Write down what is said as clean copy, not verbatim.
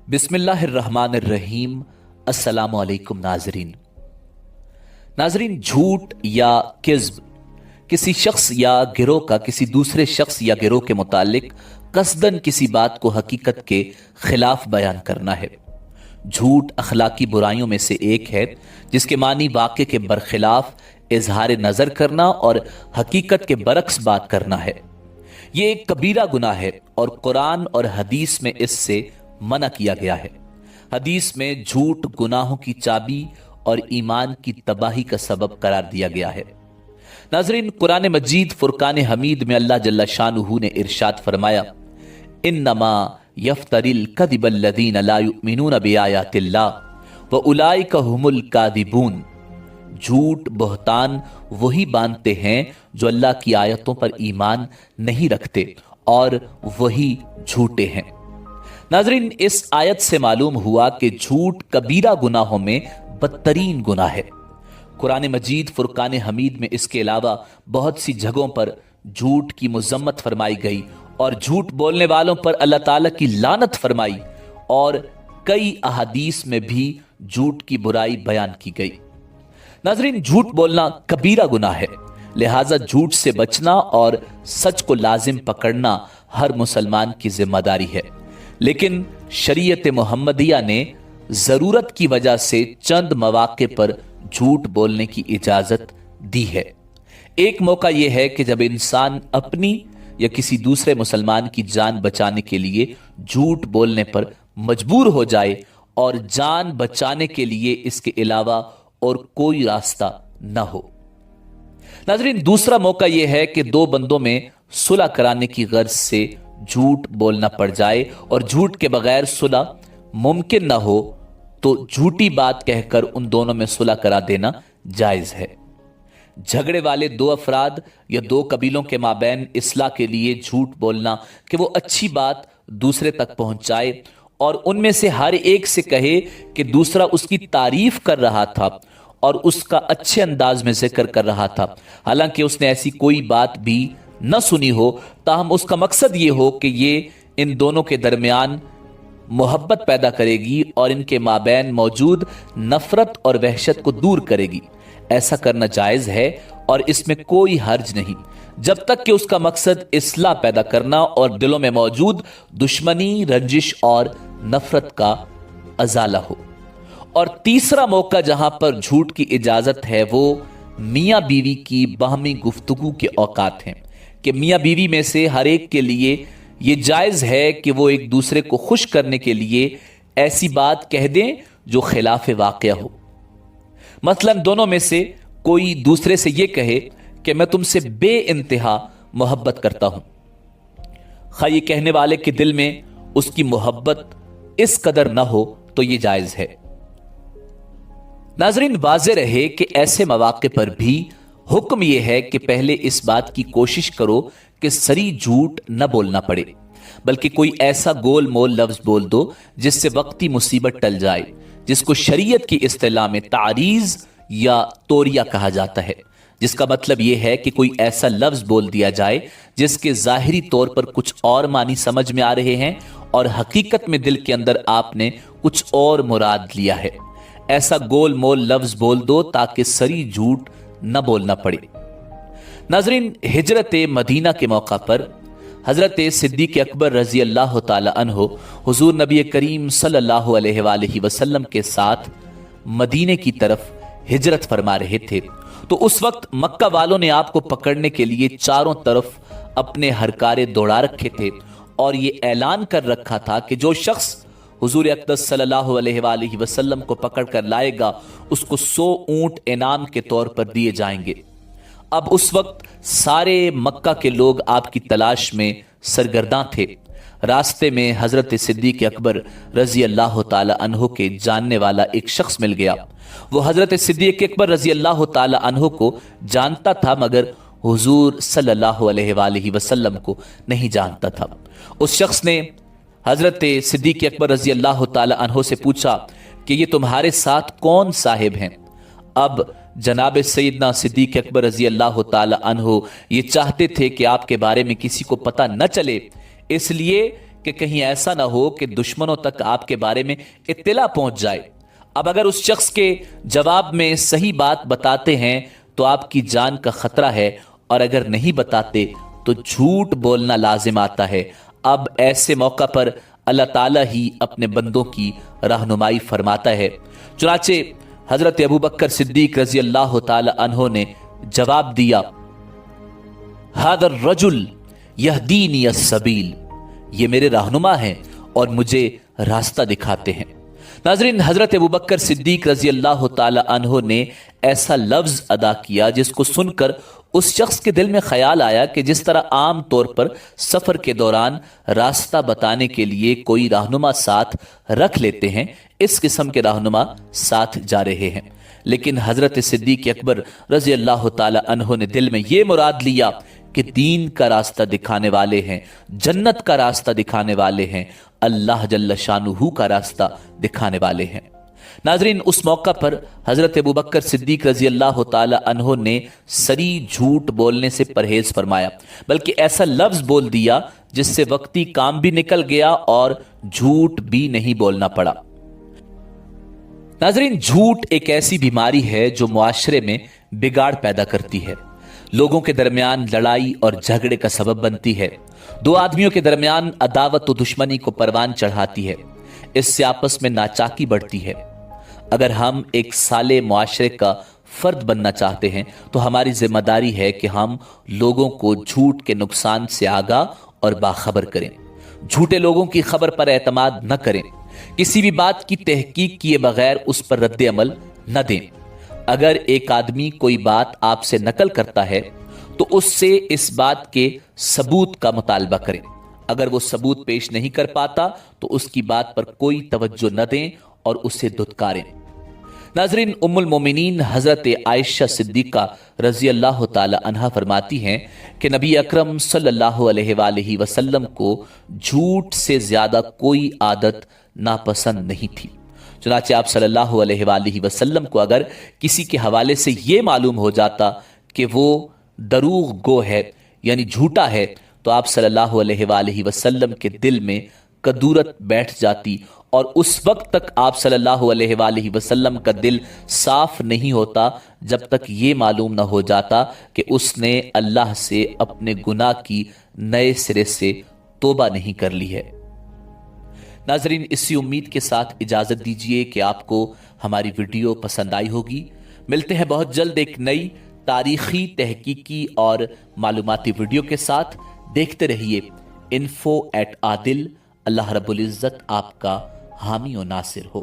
बिस्मिल्लाहिर्रहमानिर्रहीम। अस्सलामु अलैकुम नाजरीन, झूठ या किज़्ब किसी शख्स या गिरोह का किसी दूसरे शख्स या गिरोह के मुतालिक कसदन किसी बात को हकीकत के खिलाफ बयान करना है। झूठ अखलाकी बुराइयों में से एक है जिसके मानी वाक़े के बरखिलाफ इजहार नज़र करना और हकीकत के बरक्स बात करना है। ये एक कबीरा गुनाह है और कुरान और हदीस में इससे मना किया गया है। हदीस में झूठ गुनाहों की चाबी और ईमान की तबाही का सबब करार दिया गया है। नाज़रीन, कुरान मजीद फुरकान हमीद में अल्लाह जल्ला शानुहु ने इरशाद फरमाया, इन्नमा यफ्तरिल कदिबल्लज़ीन ला युमिनून बिआयातिल्लाह व उलाइका हुमुल कादिबून। झूठ बहतान वही बांधते हैं जो अल्लाह की आयतों पर ईमान नहीं रखते और वही झूठे हैं। नाज़रीन, इस आयत से मालूम हुआ कि झूठ कबीरा गुनाहों में बदतरीन गुनाह है। कुरान मजीद फुरकान हमीद में इसके अलावा बहुत सी जगहों पर झूठ की मुज़म्मत फरमाई गई और झूठ बोलने वालों पर अल्लाह ताला की लानत फरमाई और कई अहादीस में भी झूठ की बुराई बयान की गई। नाज़रीन, झूठ बोलना कबीरा गुनाह है, लिहाजा झूठ से बचना और सच को लाजिम पकड़ना हर मुसलमान की जिम्मेदारी है। लेकिन शरीयत मुहम्मदिया ने जरूरत की वजह से चंद मौके पर झूठ बोलने की इजाजत दी है। एक मौका यह है कि जब इंसान अपनी या किसी दूसरे मुसलमान की जान बचाने के लिए झूठ बोलने पर मजबूर हो जाए और जान बचाने के लिए इसके अलावा और कोई रास्ता न हो। नाज़रीन, दूसरा मौका यह है कि दो बंदों में सुलह कराने की गर्ज से झूठ बोलना पड़ जाए और झूठ के बगैर सुलह मुमकिन ना हो तो झूठी बात कहकर उन दोनों में सुलह करा देना जायज है। झगड़े वाले दो अफराद या दो कबीलों के माबैन इस्लाह के लिए झूठ बोलना कि वो अच्छी बात दूसरे तक पहुंचाए और उनमें से हर एक से कहे कि दूसरा उसकी तारीफ कर रहा था और उसका अच्छे अंदाज में जिक्र कर रहा था, हालांकि उसने ऐसी कोई बात भी न सुनी हो, ताहम उसका मकसद ये हो कि ये इन दोनों के दरमियान मोहब्बत पैदा करेगी और इनके माबैन मौजूद नफरत और वहशत को दूर करेगी। ऐसा करना जायज है और इसमें कोई हर्ज नहीं, जब तक कि उसका मकसद इस्लाह पैदा करना और दिलों में मौजूद दुश्मनी, रंजिश और नफरत का अजाला हो। और तीसरा मौका जहां पर झूठ की इजाजत है वो मियाँ बीवी की बाहमी गुफ्तगू के औकात हैं कि मियाँ बीवी में से हर एक के लिए ये जायज है कि वो एक दूसरे को खुश करने के लिए ऐसी बात कह दें जो खिलाफ वाक़या हो। मसलन दोनों में से कोई दूसरे से ये कहे कि मैं तुमसे बे इंतहा मोहब्बत करता हूं, खा ये कहने वाले के दिल में उसकी मोहब्बत इस कदर ना हो तो ये जायज है। नाज़रीन, वाज़े रहे कि ऐसे मौके पर भी हुक्म यह है कि पहले इस बात की कोशिश करो कि सरी झूठ न बोलना पड़े, बल्कि कोई ऐसा गोल मोल लफ्ज बोल दो जिससे वक्ती मुसीबत टल जाए, जिसको शरीयत की इस्तिलाह में तारीज या तोरिया कहा जाता है, जिसका मतलब यह है कि कोई ऐसा लफ्ज बोल दिया जाए जिसके जाहिरी तौर पर कुछ और मानी समझ में आ रहे हैं और हकीकत में दिल के अंदर आपने कुछ और मुराद लिया है। ऐसा गोल मोल लफ्ज बोल दो ताकि सरी झूठ न बोलना पड़े। नाज़रीन, हिजरत मदीना के मौका पर हजरत सिद्दीक़ अकबर रजी अल्लाह ताला अन्हो हुजूर नबी करीम सल्लल्लाहु अलैहि वसल्लम के साथ मदीने की तरफ हिजरत फरमा रहे थे, तो उस वक्त मक्का वालों ने आपको पकड़ने के लिए चारों तरफ अपने हरकारे दौड़ा रखे थे और ये ऐलान कर रखा था कि जो शख्स हुजूर अक़दस सल्लल्लाहु अलैहि वसल्लम को पकड़ कर लाएगा उसको 100 ऊंट इनाम के तौर पर दिए जाएंगे। अब उस वक्त सारे मक्का के लोग आपकी तलाश में सरगर्दां थे। रास्ते में हजरत सिद्दीक़ अकबर रजी अल्लाह ताला अन्हो के जानने वाला एक शख्स मिल गया। वो हजरत सिद्दीक़ अकबर रजी अल्लाह ताला अन्हो को जानता था मगर हुजूर सल्लल्लाहु अलैहि वसल्लम को नहीं जानता था। उस शख्स ने हजरत सिद्दीक़ अकबर रजी अल्लाह ताला अन्हो से पूछा कि ये तुम्हारे साथ कौन साहिब हैं। अब जनाब सैयदना सिद्दीक़ अकबर रजी अल्लाह ताला अन्हो ये चाहते थे कि आपके बारे में किसी को पता न चले, इसलिए कि कहीं ऐसा ना हो कि दुश्मनों तक आपके बारे में इत्तला पहुंच जाए। अब अगर उस शख्स के जवाब में सही बात बताते हैं तो आपकी जान का खतरा है, और अगर नहीं बताते तो झूठ बोलना लाजिम आता है। अब ऐसे मौका पर अल्लाह ताला ही अपने बंदों की रहनुमाई फरमाता है। चुनाचे हजरत अबू बकर सिद्दीक रजी अल्लाह ताला अन्हो ने जवाब दिया, हादर रजुल यहदीनी अस्सबील, ये मेरे रहनुमा हैं और मुझे रास्ता दिखाते हैं। नाजरीन, हजरत अबू बकर सिद्दीक रजी अल्लाह ताला अन्हो ने ऐसा लफ्ज अदा किया जिसको सुनकर उस शख्स के दिल में ख्याल आया कि जिस तरह आम तौर पर सफर के दौरान रास्ता बताने के लिए कोई रहनुमा साथ रख लेते हैं, इस किस्म के रहनुमा साथ जा रहे हैं। लेकिन हजरत सिद्दीक अकबर रजी अल्लाह ताला अन्हो ने दिल में यह मुराद लिया कि दीन का रास्ता दिखाने वाले हैं, जन्नत का रास्ता दिखाने वाले हैं, अल्लाह जल्ल शानुहु का रास्ता दिखाने वाले हैं। नाजरीन, उस मौका पर हजरत अबू बकर सिद्दीक रजी अल्लाह ताला अन्हो ने सरी झूठ बोलने से परहेज फरमाया, बल्कि ऐसा लफ्ज बोल दिया जिससे वक्ती काम भी निकल गया और झूठ भी नहीं बोलना पड़ा। नाजरीन, झूठ एक ऐसी बीमारी है जो मुआशरे में बिगाड़ पैदा करती है, लोगों के दरमियान लड़ाई और झगड़े का सबब बनती है, दो आदमियों के दरमियान अदावत और दुश्मनी को परवान चढ़ाती है, इससे आपस में नाचाकी बढ़ती है। अगर हम एक साले मुआशरे का फर्द बनना चाहते हैं तो हमारी जिम्मेदारी है कि हम लोगों को झूठ के नुकसान से आगाह और बाखबर करें, झूठे लोगों की खबर पर एतमाद न करें, किसी भी बात की तहकीक किए बगैर उस पर रद्द अमल न दें। अगर एक आदमी कोई बात आपसे नकल करता है तो उससे इस बात के सबूत का मुतालबा करें। अगर वो सबूत पेश नहीं कर पाता तो उसकी बात पर कोई तवज्जो न दें और उसे दुत्कारें। नाजरीन, उम्मुल मोमिनीन हजरत आयशा सिद्दीका रजी अल्लाह ताला अन्हा फरमाती हैं कि नबी अकरम सल्लल्लाहु अलैहि वसल्लम को झूठ से ज्यादा कोई आदत नापसंद नहीं थी। चुनाचे आप सल्लल्लाहु अलैहि वसल्लम को अगर किसी के हवाले से यह मालूम हो जाता कि वो दरूग गो है यानी झूठा है, तो आप सल्लल्लाहु अलैहि वसल्लम के दिल में कदूरत बैठ जाती और उस वक्त तक आप सल्लल्लाहु अलैहि वसल्लम का दिल साफ नहीं होता जब तक ये मालूम न हो जाता कि उसने अल्लाह से अपने गुनाह की नए सिरे से तौबा नहीं कर ली है। नाजरीन, इसी उम्मीद के साथ इजाजत दीजिए कि आपको हमारी वीडियो पसंद आई होगी। मिलते हैं बहुत जल्द एक नई तारीखी, तहकीकी और मालूमाती वीडियो के साथ। देखते रहिए info@adil। अल्लाह रब्बुल इज्जत आपका हामी और नासिर हो।